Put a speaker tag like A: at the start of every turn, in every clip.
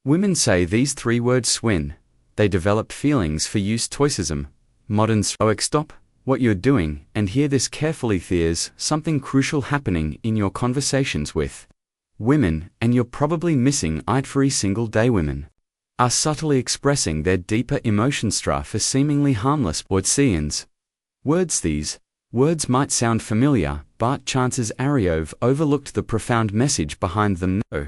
A: Women say these three words swin. They develop feelings for use toicism. Modern stoic stop what you're doing and hear this carefully. There's something crucial happening in your conversations with women, and you're probably missing it. Every single day women are subtly expressing their deeper emotions for seemingly harmless words. These words might sound familiar, but chances are you've overlooked the profound message behind them. No.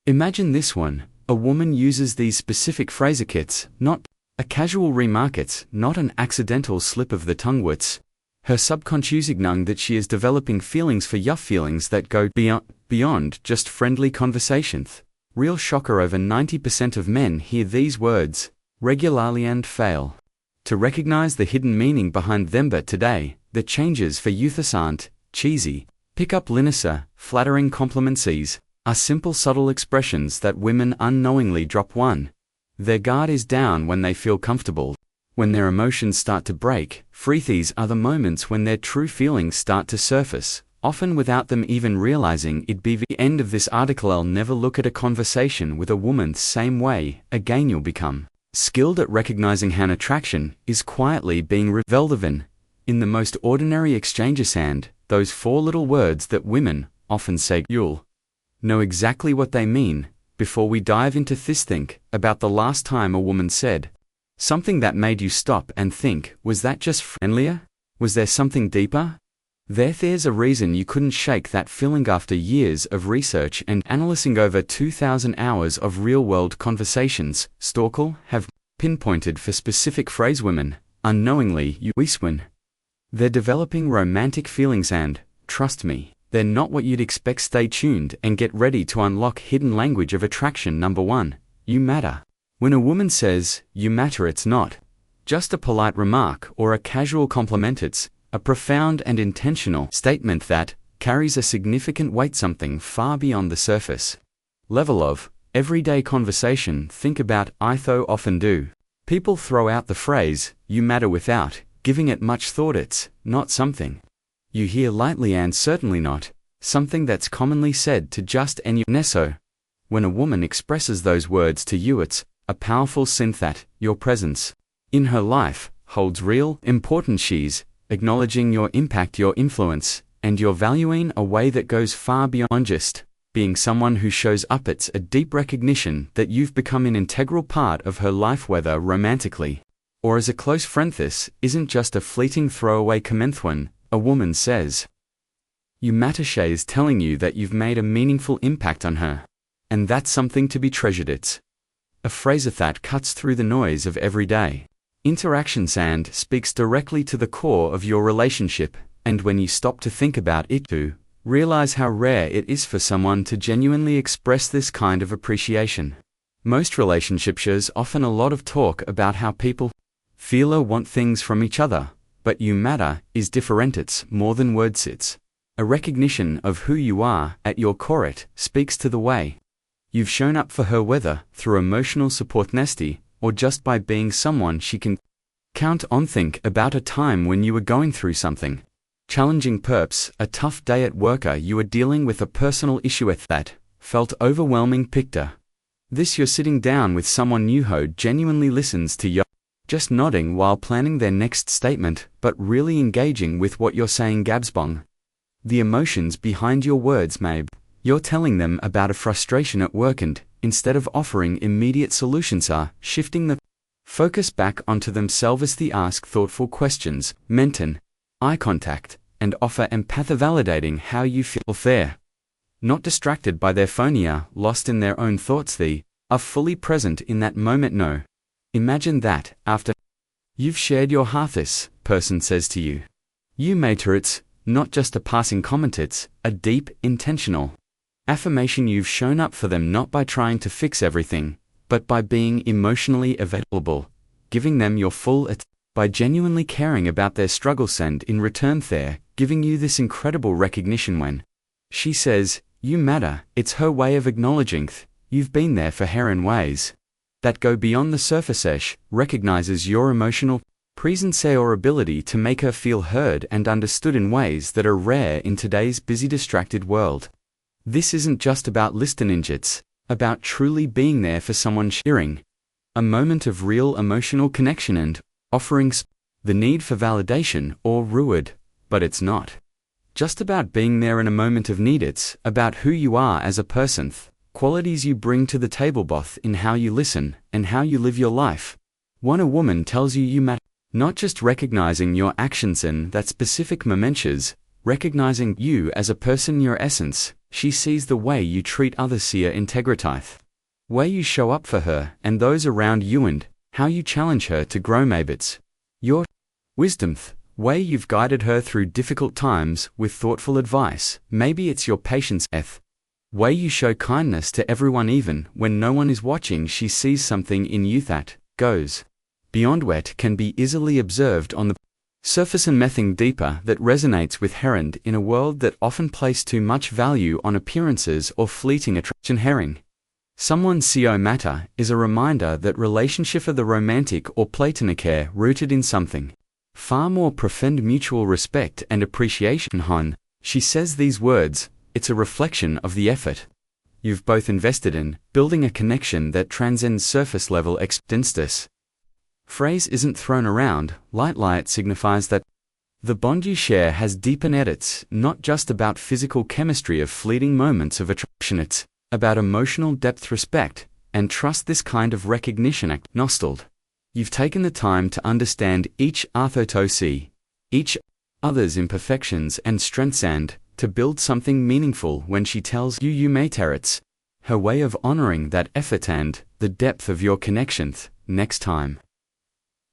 A: Imagine this one. A woman uses these specific phrase kits, not a casual remark, it's not an accidental slip of the tongue. It's her subconscious knowing that she is developing feelings for you, feelings that go beyond just friendly conversations. Real shocker, over 90% of men hear these words regularly and fail to recognize the hidden meaning behind them. But today, the changes for youth aren't cheesy, pick-up liners, flattering compliments are simple subtle expressions that women unknowingly drop. One, their guard is down when they feel comfortable. When their emotions start to break free, these are the moments when their true feelings start to surface, often without them even realizing it. Be the end of this article. I'll never look at a conversation with a woman the same way again. You'll become skilled at recognizing how an attraction is quietly being revealed in the most ordinary exchanges, and those four little words that women often say. You'll know exactly what they mean. Before we dive into this, think about the last time a woman said something that made you stop and think, was that just friendlier? Was there something deeper? There's a reason you couldn't shake that feeling. After years of research and analyzing over 2,000 hours of real-world conversations, Storkel have pinpointed for specific phrase women unknowingly when they're developing romantic feelings, and trust me, they're not what you'd expect. Stay tuned and get ready to unlock hidden language of attraction. Number 1. You matter. When a woman says, you matter, it's not just a polite remark or a casual compliment. It's a profound and intentional statement that carries a significant weight, something far beyond the surface level of everyday conversation. Think about it. Often do people throw out the phrase, you matter, without giving it much thought. It's not something you hear lightly, and certainly not something that's commonly said to just anyone. So, when a woman expresses those words to you, it's a powerful sign that your presence in her life holds real importance. She's acknowledging your impact, your influence, and your value in a way that goes far beyond just being someone who shows up. It's a deep recognition that you've become an integral part of her life, whether romantically or as a close friend. This isn't just a fleeting throwaway comment. When a woman says, you matter, she is telling you that you've made a meaningful impact on her. And that's something to be treasured. It's a phrase that cuts through the noise of everyday interactions and speaks directly to the core of your relationship. And when you stop to think about it, to realize how rare it is for someone to genuinely express this kind of appreciation. Most relationships often a lot of talk about how people feel or want things from each other, but you matter is different. It's more than words. It's a recognition of who you are at your core. It speaks to the way you've shown up for her, whether through emotional support, nesty, or just by being someone she can count on. Think about a time when you were going through something challenging, perhaps a tough day at work, or you were dealing with a personal issue that felt overwhelming. Picture this: you're sitting down with someone new who genuinely listens to you, just nodding while planning their next statement, but really engaging with what you're saying. Gabsbong. The emotions behind your words, maybe you're telling them about a frustration at work, and instead of offering immediate solutions, are shifting the focus back onto themselves. They ask thoughtful questions, maintain eye contact, and offer empathy, validating how you feel. They're not distracted by their phone, lost in their own thoughts. They are fully present in that moment. No. Imagine that after you've shared your heart, this person says to you, you matter. It's not just a passing comment, it's a deep, intentional affirmation. You've shown up for them not by trying to fix everything, but by being emotionally available, giving them your full attention, by genuinely caring about their struggles, and in return they're giving you this incredible recognition. When she says, you matter, it's her way of acknowledging you've been there for her in ways that go beyond the surface. Recognizes your emotional presence or ability to make her feel heard and understood in ways that are rare in today's busy, distracted world. This isn't just about listening, it's about truly being there for someone, sharing a moment of real emotional connection and offering the need for validation or reward, but it's not just about being there in a moment of need. It's about who you are as a person, qualities you bring to the table, both in how you listen and how you live your life. When a woman tells you matter, not just recognizing your actions in that specific momentures, recognizing you as a person, your essence, she sees the way you treat others, see your integrity, way you show up for her and those around you, and how you challenge her to grow. Maybe it's your wisdom, way you've guided her through difficult times with thoughtful advice. Maybe it's your patience, way you show kindness to everyone even when no one is watching. She sees something in you that goes beyond what can be easily observed on the surface, and nothing deeper that resonates with her in a world that often places too much value on appearances or fleeting attraction. Herring someone co matter is a reminder that relationship of the romantic or platonic are rooted in something far more profound: mutual respect and appreciation. Hon, she says these words, it's a reflection of the effort you've both invested in building a connection that transcends surface level acceptance. Phrase isn't thrown around lightly. It signifies that the bond you share has deepened. It's not just about physical chemistry of fleeting moments of attraction. It's about emotional depth, respect, and trust. This kind of recognition acknowledged. You've taken the time to understand each other, to see each other's imperfections and strengths, and to build something meaningful. When she tells you matter, it's her way of honoring that effort and the depth of your connections. Next time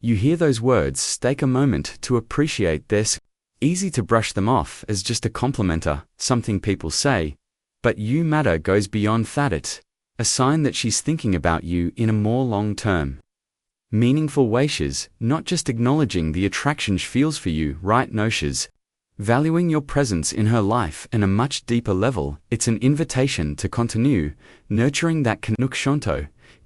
A: you hear those words, take a moment to appreciate this. Easy to brush them off as just a compliment or something people say, but you matter goes beyond that. It's a sign that she's thinking about you in a more long-term, meaningful way. She's not just acknowledging the attraction she feels for you right now, she's valuing your presence in her life on a much deeper level. It's an invitation to continue nurturing that connection,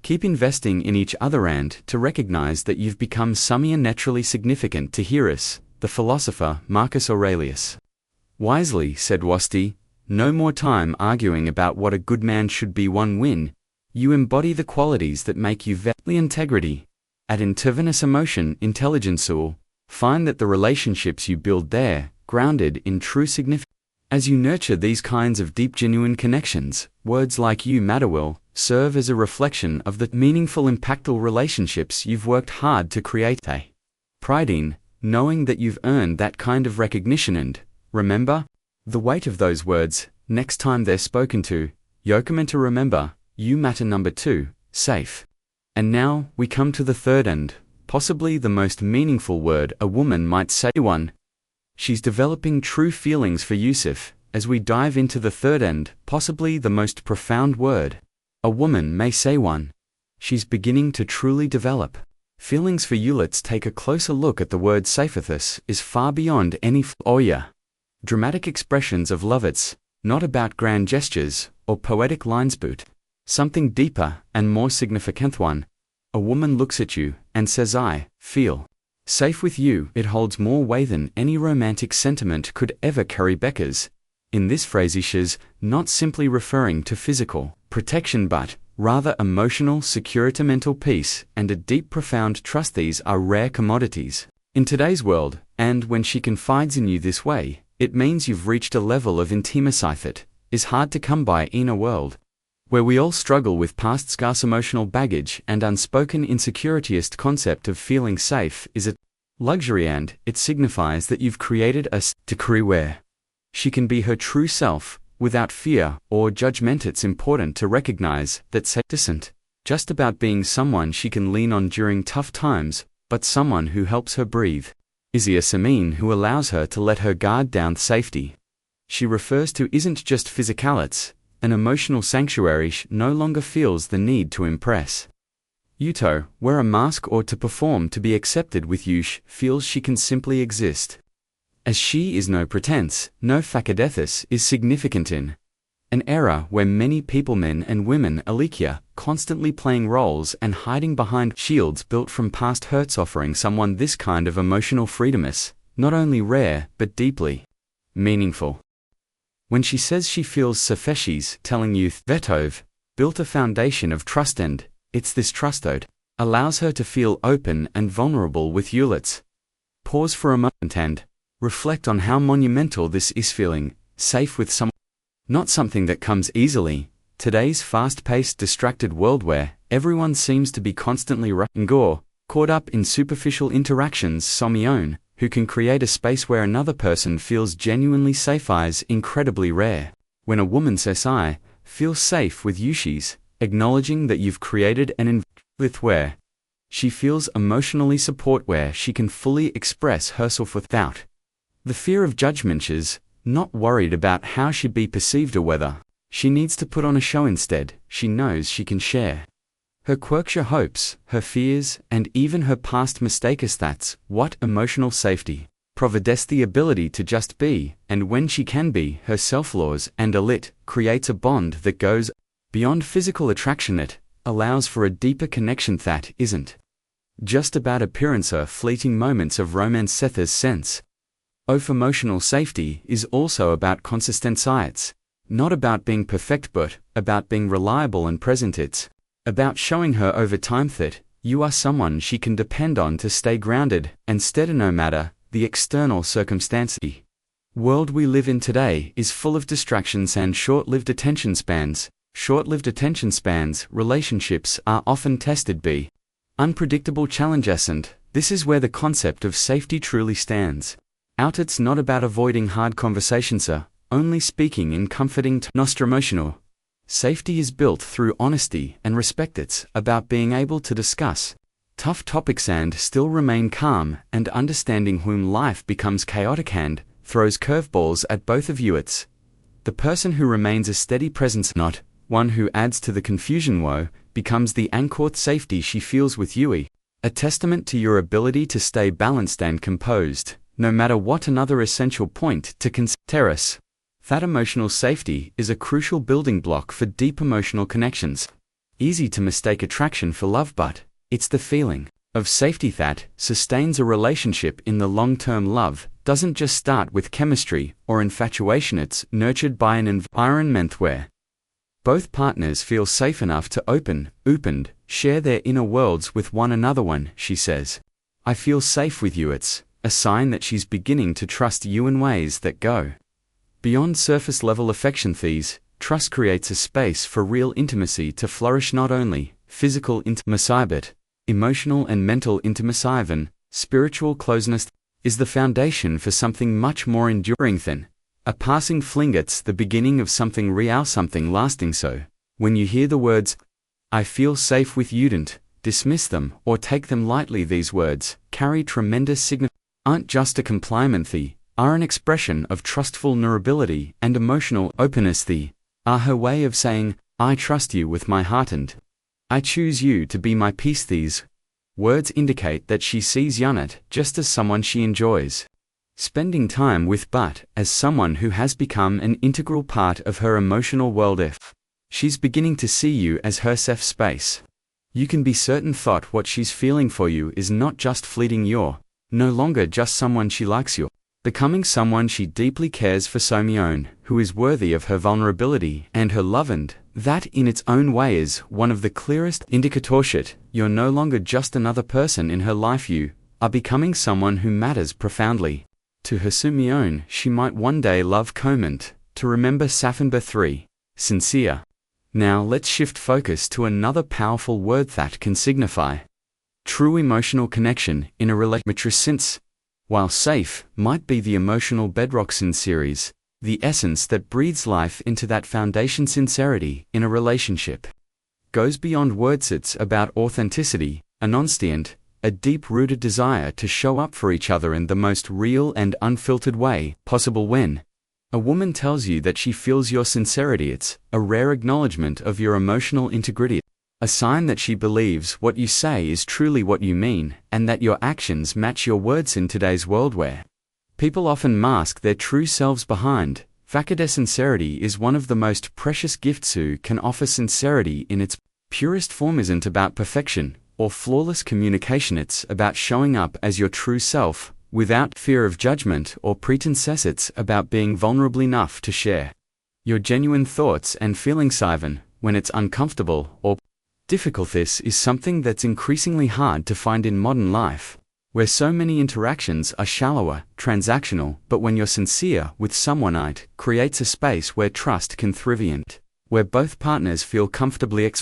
A: keep investing in each other, and to recognize that you've become someone naturally significant to Hierus. The philosopher Marcus Aurelius wisely said, Wasti, no more time arguing about what a good man should be. One win, you embody the qualities that make you value integrity, at intervenous emotion, intelligence, or find that the relationships you build there, grounded in true significance. As you nurture these kinds of deep, genuine connections, words like you matter will serve as a reflection of the meaningful, impactful relationships you've worked hard to create. A pride in knowing that you've earned that kind of recognition, and remember the weight of those words next time they're spoken to. Yokomen to remember, you matter. Number 2, safe. And now we come to the third and possibly the most meaningful word a woman might say. 1. She's developing true feelings for Yusuf. As we dive into the third and possibly the most profound word a woman may say, 1. She's beginning to truly develop feelings for you. Let's take a closer look at the word. Safethus is far beyond any dramatic expressions of love. It's not about grand gestures or poetic lines, but something deeper and more significant. 1. A woman looks at you and says, I feel safe with you. It holds more weight than any romantic sentiment could ever carry. Becker's in this phrase, she's not simply referring to physical protection, but rather emotional security, mental peace, and a deep, profound trust. These are rare commodities in today's world, and when she confides in you this way, it means you've reached a level of intimacy that is hard to come by in a world where we all struggle with past scarce emotional baggage and unspoken insecurities. Concept of feeling safe is a luxury, and it signifies that you've created a degree where she can be her true self without fear or judgment. It's important to recognize that safe isn't just about being someone she can lean on during tough times, but someone who helps her breathe. Is a Samin who allows her to let her guard down. Safety she refers to isn't just physical, it's an emotional sanctuary. She no longer feels the need to impress Yuto, wear a mask, or to perform to be accepted with you. She feels she can simply exist as she is. No pretense, no facadethis is significant in an era where many people, men and women, Alikia, constantly playing roles and hiding behind shields built from past hurts. Offering someone this kind of emotional freedom is not only rare but deeply meaningful. When she says she feels safe, she's telling you Vetov, built a foundation of trust, and it's this trust that allows her to feel open and vulnerable with you. Let's pause for a moment and reflect on how monumental this is, feeling safe with someone. Not something that comes easily. Today's fast-paced, distracted world where everyone seems to be constantly caught up in superficial interactions, Somione, who can create a space where another person feels genuinely safe, is incredibly rare. When a woman says, "I feel safe with you," she's acknowledging that you've created an environment where she feels emotionally support, where she can fully express herself without the fear of judgment. She's not worried about how she'd be perceived or whether she needs to put on a show. Instead, she knows she can share her quirks, her hopes, her fears, and even her past mistakes. That's what emotional safety provides, the ability to just be, and when she can be, herself. Laws and it creates a bond that goes beyond physical attraction. It allows for a deeper connection that isn't just about appearance or fleeting moments of romance. Sether's sense of emotional safety is also about consistency. It's not about being perfect, but about being reliable and present. It's about showing her over time that you are someone she can depend on to stay grounded and steady no matter the external circumstance. The world we live in today is full of distractions and short-lived attention spans. Short-lived attention spans, relationships are often tested by unpredictable challenges, and this is where the concept of safety truly stands out. It's not about avoiding hard conversations or only speaking in comforting emotional safety is built through honesty and respect. It's about being able to discuss tough topics and still remain calm and understanding when life becomes chaotic and throws curveballs at both of you. It's the person who remains a steady presence, not one who adds to the confusion. Woe becomes the anchored safety she feels with you, a testament to your ability to stay balanced and composed, no matter what. Another essential point to consider that emotional safety is a crucial building block for deep emotional connections. Easy to mistake attraction for love, but it's the feeling of safety that sustains a relationship in the long term. Love doesn't just start with chemistry or infatuation, it's nurtured by an environment where both partners feel safe enough to open and share their inner worlds with one another. When she says, "I feel safe with you," it's a sign that she's beginning to trust you in ways that go beyond surface level affection. These trust creates a space for real intimacy to flourish, not only physical intimacy but emotional and mental intimacy. Even spiritual closeness is the foundation for something much more enduring than a passing fling. It's the beginning of something real, something lasting. So, when you hear the words, "I feel safe with you," don't dismiss them or take them lightly. These words carry tremendous significance. Aren't just a compliment, they are an expression of trustful vulnerability and emotional openness. They are her way of saying, "I trust you with my heart and I choose you to be my peace." These words indicate that she sees you not just as someone she enjoys spending time with, but as someone who has become an integral part of her emotional world. If she's beginning to see you as her safe space, you can be certain that what she's feeling for you is not just fleeting. You're no longer just someone she likes, you're becoming someone she deeply cares for. Somione, who is worthy of her vulnerability and her love, and that in its own way is one of the clearest indicators that you're no longer just another person in her life. You are becoming someone who matters profoundly to her. Somione, she might one day love comment to remember Safinba 3, sincere. Now let's shift focus to another powerful word that can signify true emotional connection in a relationship. Since, while safe might be the emotional bedrock series, the essence that breathes life into that foundation, sincerity in a relationship, goes beyond words. It's about authenticity, honesty, and a deep-rooted desire to show up for each other in the most real and unfiltered way possible. When a woman tells you that she feels your sincerity, it's a rare acknowledgement of your emotional integrity, a sign that she believes what you say is truly what you mean, and that your actions match your words. In today's world where people often mask their true selves behind facade, sincerity is one of the most precious gifts you can offer. Sincerity in its purest form isn't about perfection or flawless communication. It's about showing up as your true self, without fear of judgment or pretense. It's about being vulnerable enough to share your genuine thoughts and feelings. Even when it's uncomfortable or difficult. This is something that's increasingly hard to find in modern life, where so many interactions are shallower, transactional. But when you're sincere with someone, it creates a space where trust can thrive and where both partners feel comfortably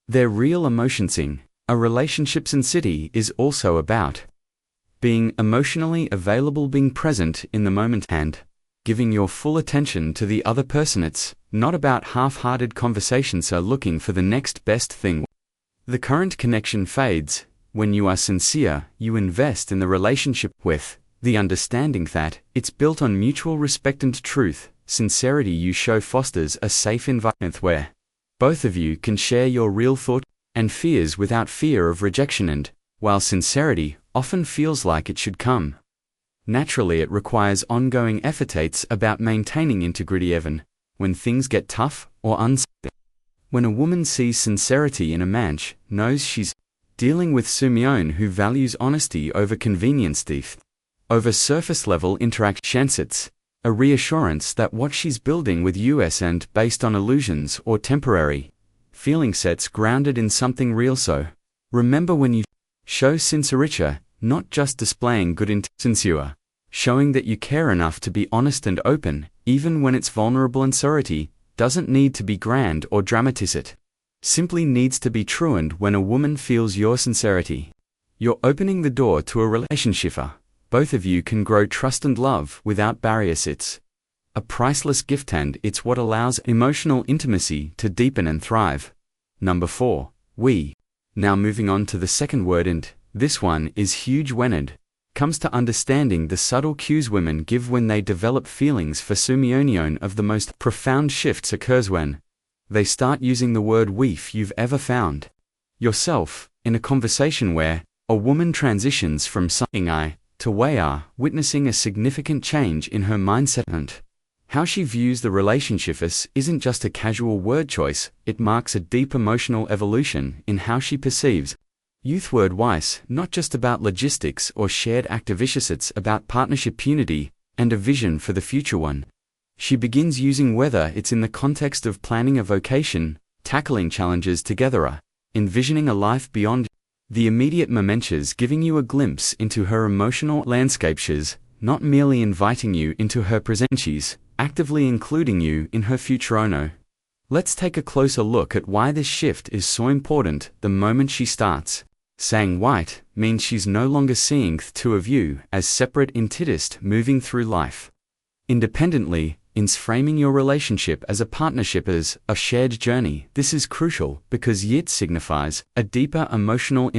A: their real emotions. A relationship sincerity is also about being emotionally available, being present in the moment, and giving your full attention to the other person. It's not about half-hearted conversations or looking for the next best thing. The current connection fades. When you are sincere, you invest in the relationship with the understanding that it's built on mutual respect and truth. Sincerity you show fosters a safe environment where both of you can share your real thoughts and fears without fear of rejection. And while sincerity often feels like it should come naturally, it requires ongoing effort. It's about maintaining integrity even when things get tough or unsafe. When a woman sees sincerity in a man, she knows she's dealing with someone who values honesty over convenience, over surface-level interactions. It's a reassurance that what she's building with you isn't based on illusions or temporary feeling sets, grounded in something real. So remember, when you show sincerity, not just displaying good intentions, you are showing that you care enough to be honest and open, even when it's vulnerable. And sincerity doesn't need to be grand or dramatized. It simply needs to be true. And when a woman feels your sincerity, you're opening the door to a relationship where both of you can grow trust and love without barriers. It's a priceless gift, and it's what allows emotional intimacy to deepen and thrive. Number 4. We. Now moving on to the second word, and this one is huge when it comes to understanding the subtle cues women give when they develop feelings for someone. Of the most profound shifts occurs when they start using the word we. If you've ever found yourself in a conversation where a woman transitions from saying I to we are, witnessing a significant change in her mindset and how she views the relationship isn't just a casual word choice, it marks a deep emotional evolution in how she perceives youth. Word wise, not just about logistics or shared activities, it's about partnership, unity, and a vision for the future. One she begins using, whether it's in the context of planning a vocation, tackling challenges together, or envisioning a life beyond the immediate momentous, giving you a glimpse into her emotional landscape. She's not merely inviting you into her present, she's actively including you in her future. Oh no. Let's take a closer look at why this shift is so important. The moment she starts saying white means she's no longer seeing the two of you as separate entities moving through life independently. In framing your relationship as a partnership, as a shared journey, this is crucial because it signifies a deeper emotional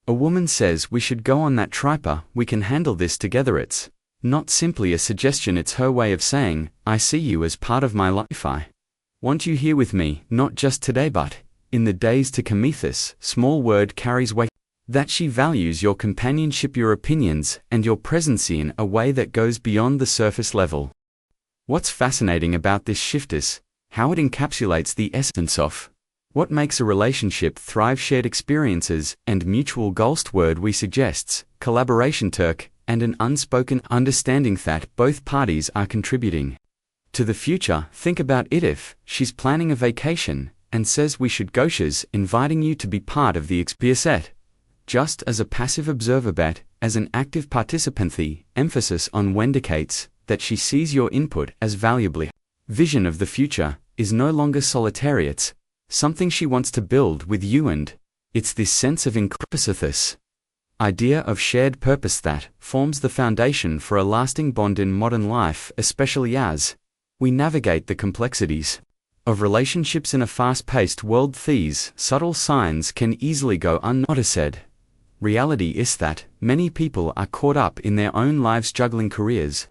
A: A woman says, we should go on that trip, we can handle this together. It's not simply a suggestion, it's her way of saying, I see you as part of my life. I want you here with me, not just today but in the days to come. This small word carries weight, that she values your companionship, your opinions, and your presence in a way that goes beyond the surface level. What's fascinating about this shift is how it encapsulates the essence of what makes a relationship thrive: shared experiences and mutual goals. Word we suggests collaboration, and an unspoken understanding that both parties are contributing to the future. Think about it: if she's planning a vacation and says we should go, she's inviting you to be part of the experience, just as a passive observer but as an active participant. The emphasis on when indicates that she sees your input as valuable. Vision of the future is no longer solitary, it's something she wants to build with you, and it's this sense of this idea of shared purpose that forms the foundation for a lasting bond in modern life, especially as we navigate the complexities of relationships in a fast-paced world. These subtle signs can easily go unnoticed. Reality is that many people are caught up in their own lives, juggling careers,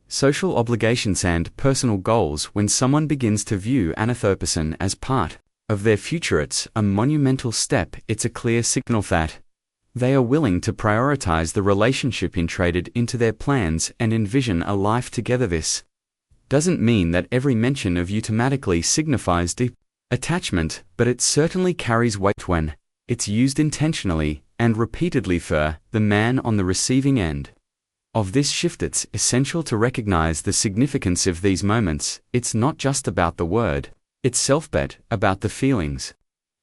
A: social obligations, and personal goals. When someone begins to view another person as part of their future, it's a monumental step. It's a clear signal that they are willing to prioritize the relationship integrated into their plans and envision a life together. This doesn't mean that every mention of you automatically signifies deep attachment, but it certainly carries weight when it's used intentionally and repeatedly for the man on the receiving end of this shift. It's essential to recognize the significance of these moments. It's not just about the word It's self-bet about the feelings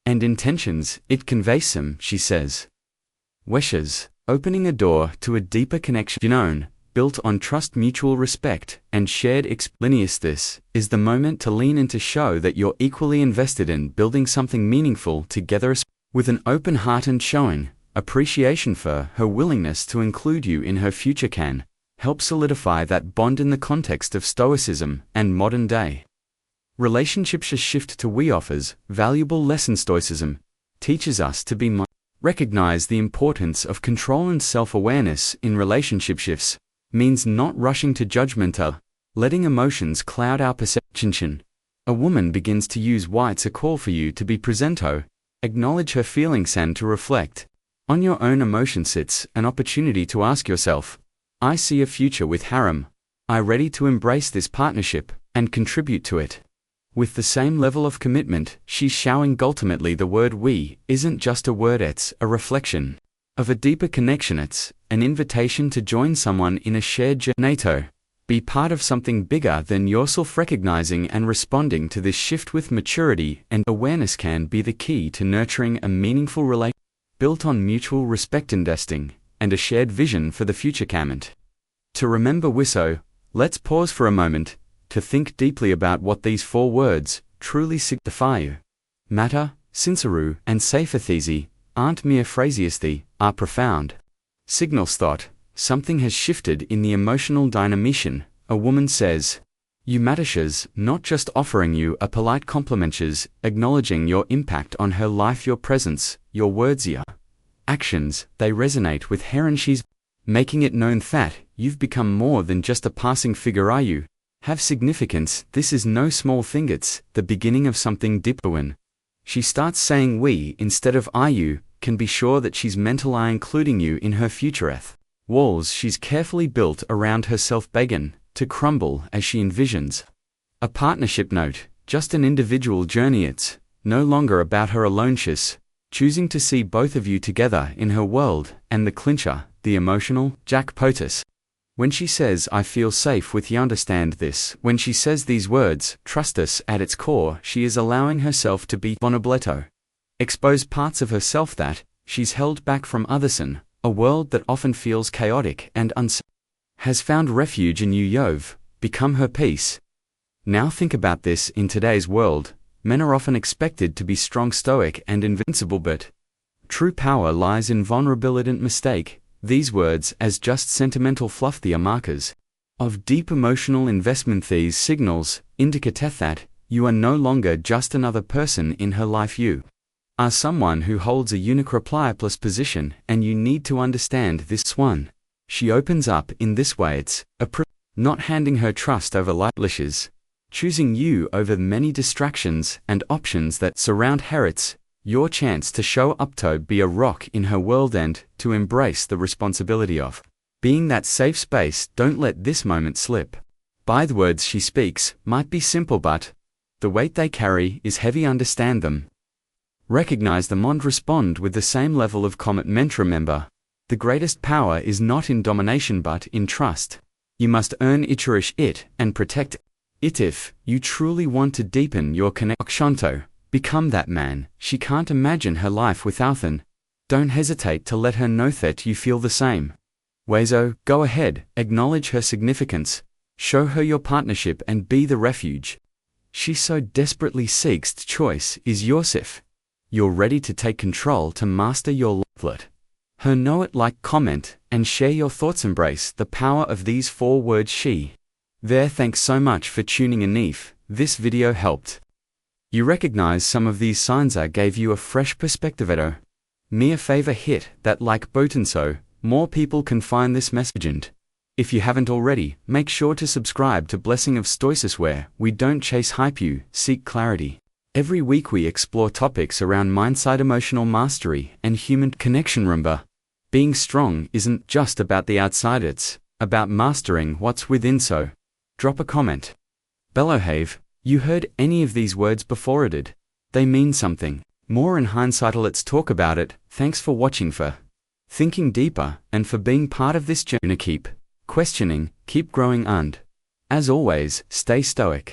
A: and intentions it conveys them, she says. Wishes, opening a door to a deeper connection known, built on trust, mutual respect, and shared experience. This is the moment to lean in to show that you're equally invested in building something meaningful together with an open heart and showing appreciation for her willingness to include you in her future can help solidify that bond in the context of Stoicism and modern day relationships. A shift to we offers valuable lesson. Stoicism teaches us to be recognize the importance of control and self-awareness in relationship shifts, means not rushing to judgment or letting emotions cloud our perception. A woman begins to use why it's a call for you to be presento, acknowledge her feelings and to reflect on your own emotions. It's an opportunity to ask yourself, I see a future with harem. I'm ready to embrace this partnership and contribute to it with the same level of commitment. She's showing ultimately the word we isn't just a word, it's a reflection of a deeper connection. It's an invitation to join someone in a shared journey, to be part of something bigger than yourself. Recognizing and responding to this shift with maturity and awareness can be the key to nurturing a meaningful relationship built on mutual respect, investing, and a shared vision for the future. Comment. To remember Wiso, let's pause for a moment to think deeply about what these 4 words truly signify. Matter, sinceru, and seifathesi aren't mere phrases, they are profound signals thought. Something has shifted in the emotional dynamic. A woman says, you matter. She's not just offering you a polite compliment, she's acknowledging your impact on her life, your presence, your words, your actions, they resonate with her, and she's making it known that you've become more than just a passing figure. You have significance. This is no small thing, it's the beginning of something deeper. When she starts saying we instead of I, you can be sure that she's mentally including you in her future. Walls she's carefully built around herself begin to crumble as she envisions a partnership. Note, just an individual journey. It's no longer about her alone. She's choosing to see both of you together in her world, and the clincher, the emotional Jack POTUS. When she says I feel safe with you, understand this. When she says these words, trust us, at its core, she is allowing herself to be vulnerable, expose parts of herself that she's held back from others. In a world that often feels chaotic and uncertain, has found refuge in you. You've become her peace. Now think about this. In today's world, men are often expected to be strong, stoic, and invincible, but true power lies in vulnerability. And mistake these words as just sentimental fluff. They are markers of deep emotional investment. These signals indicate that you are no longer just another person in her life. You are someone who holds a unique reply plus position, and you need to understand this one. She opens up in this way. It's a not handing her trust over light wishes, choosing you over many distractions and options that surround her. It's your chance to show up, to be a rock in her world, and to embrace the responsibility of being that safe space. Don't let this moment slip by. The words she speaks might be simple, but the weight they carry is heavy. Understand them, recognize them, and respond with the same level of commitment. Remember, the greatest power is not in domination but in trust. You must earn it, cherish it, and protect it if you truly want to deepen your connection. Become that man she can't imagine her life without. And don't hesitate to let her know that you feel the same. Wiso, go ahead, acknowledge her significance, show her your partnership, and be the refuge she so desperately seeks. Choice is yours if you're ready to take control, to master your life. Let her know it, like, comment, and share your thoughts. Embrace the power of these 4 words. Thanks so much for tuning in. If this video helped you recognize some of these signs, I gave you a fresh perspective, me a favor, hit that like button so more people can find this message. And if you haven't already, make sure to subscribe to Blessing of Stoicis, where we don't chase hype, you seek clarity. Every week we explore topics around mindset, emotional mastery, and human connection. Remember, being strong isn't just about the outside, it's about mastering what's within. So drop a comment below. Have you heard any of these words before? Did they mean something more in hindsight? Let's talk about it. Thanks for watching, for thinking deeper, and for being part of this journey. Keep questioning, keep growing, and as always, stay stoic.